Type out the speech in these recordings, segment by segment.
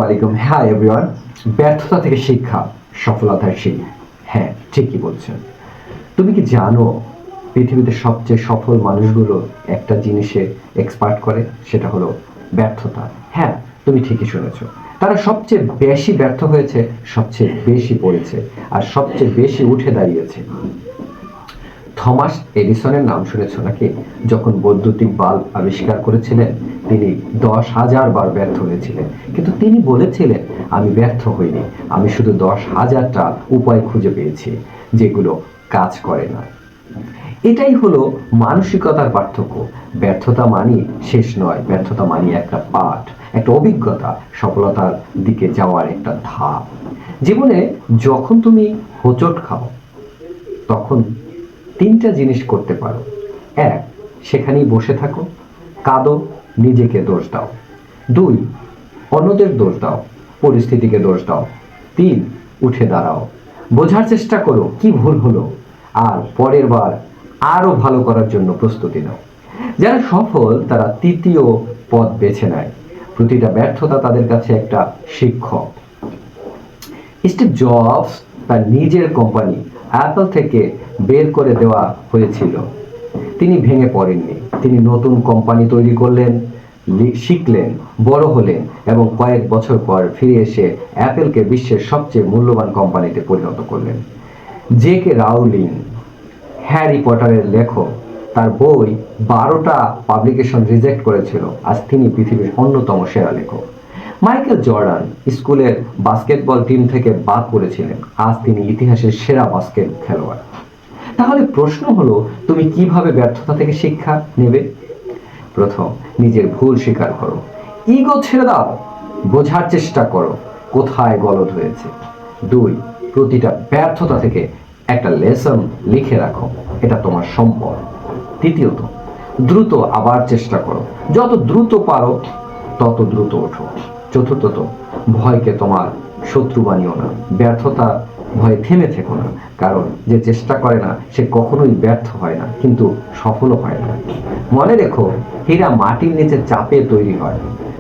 আলাইকুম। Hi everyone. ব্যর্থতা থেকে শিক্ষা, সফলতার সিঁড়ি। হ্যাঁ, ঠিকই বলছেন। তুমি কি জানো পৃথিবীতে সবচেয়ে সফল মানুষগুলো একটা জিনিসে এক্সপার্ট করে, সেটা হলো ব্যর্থতা। হ্যাঁ, তুমি ঠিকই শুনেছো। তারা সবচেয়ে বেশি ব্যর্থ হয়েছে, সবচেয়ে বেশি পড়েছে, আর সবচেয়ে বেশি উঠে দাঁড়িয়েছে। থমাস এডিসনের নাম শুনেছ নাকি? যখন বৈদ্যুতিক বাল্ব আবিষ্কার করেছিলেন, তিনি 10,000 বার ব্যর্থ হয়েছিলেন, কিন্তু তিনি বলেছিলেন, আমি ব্যর্থ হইনি, আমি শুধু 10,000টা উপায় খুঁজে পেয়েছি যেগুলো কাজ করে না। এটাই হলো মানসিকতার পার্থক্য। ব্যর্থতা মানি শেষ নয়, ব্যর্থতা মানি একটা পাঠ, একটা অভিজ্ঞতা, সফলতার দিকে যাওয়ার একটা ধাপ। জীবনে যখন তুমি হোঁচট খাও, তখন 3টা জিনিস করতে পারো। 1, সেখানেই বসে থাকো, কাঁদো, নিজেকে দোষ দাও। 2, অন্যদের দোষ দাও, পরিস্থিতিকে দোষ দাও। 3, উঠে দাঁড়াও, বোঝার চেষ্টা করো কি ভুল হলো, আর পরের বার আরো ভালো করার জন্য প্রস্তুতি নাও। যারা সফল তারা 3য় পথ বেছে নেয়। প্রতিটা ব্যর্থতা তাদের কাছে একটা শিক্ষক। স্টিভ জবস তার নিজের কোম্পানি অ্যাপল থেকে বের করে দেওয়া হয়েছিল, তিনি ভেঙে পড়েননি। তিনি নতুন কোম্পানি তৈরি করলেন, শিখলেন, বড় হলেন, এবং কয়েক বছর পর ফিরে এসে অ্যাপেলকে বিশ্বের সবচেয়ে মূল্যবান কোম্পানিতে পরিণত করলেন। জে.কে রাউলিং, হ্যারি পটারের লেখক, তার বই 12টা পাবলিকেশন রিজেক্ট করেছিল, আজ তিনি পৃথিবীর অন্যতম সেরা লেখক। মাইকেল জর্ডান স্কুলের বাস্কেটবল টিম থেকে বাদ পড়েছিলেন, আজ তিনি ইতিহাসের সেরা বাস্কেট খেলোয়াড়। তাহলে প্রশ্ন হলো, তুমি কিভাবে ব্যর্থতা থেকে শিক্ষা নেবে? প্রথম, নিজের ভুল স্বীকার করো, ইগো ছেড়ে দাও, বোঝার চেষ্টা করো কোথায় গলদ হয়েছে। 2, প্রতিটা ব্যর্থতা থেকে একটা লেসন লিখে রাখো, এটা তোমার সম্পদ। তৃতীয়ত, দ্রুত আবার চেষ্টা করো, যত দ্রুত পারো তত দ্রুত ওঠো। চতুর্থত, ভয়কে তোমার শত্রু বানিও না, ব্যর্থতা ভয়ে থেমে থেকো না, কারণ যে চেষ্টা করে না সে কখনোই ব্যর্থ হয় না, কিন্তু সফলও হয় না। মনে রেখো, হীরা মাটির নিচে চাপে তৈরি হয়,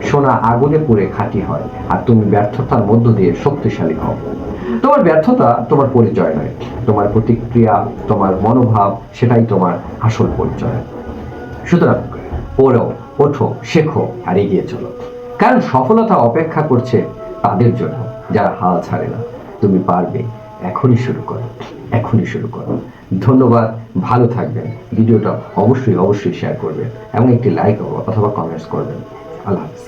সোনা আগুনে পুড়ে খাঁটি হয়, আর তুমি ব্যর্থতার মধ্য দিয়ে শক্তিশালী হও। তোমার ব্যর্থতা তোমার পরিচয় নয়, তোমার প্রতিক্রিয়া, তোমার মনোভাব, সেটাই তোমার আসল পরিচয়। সুতরাং পড়ো, ওঠো, শেখো, আর এগিয়ে চলো, কারণ সফলতা অপেক্ষা করছে তাদের জন্য যারা হাল ছাড়ে না। তুমি পারবে, এখনই শুরু করো, এখনই শুরু করো। ধন্যবাদ, ভালো থাকবেন। ভিডিওটা অবশ্যই শেয়ার করবেন এবং একটি লাইক অথবা কমেন্টস করবেন। আল্লাহ হাফেজ।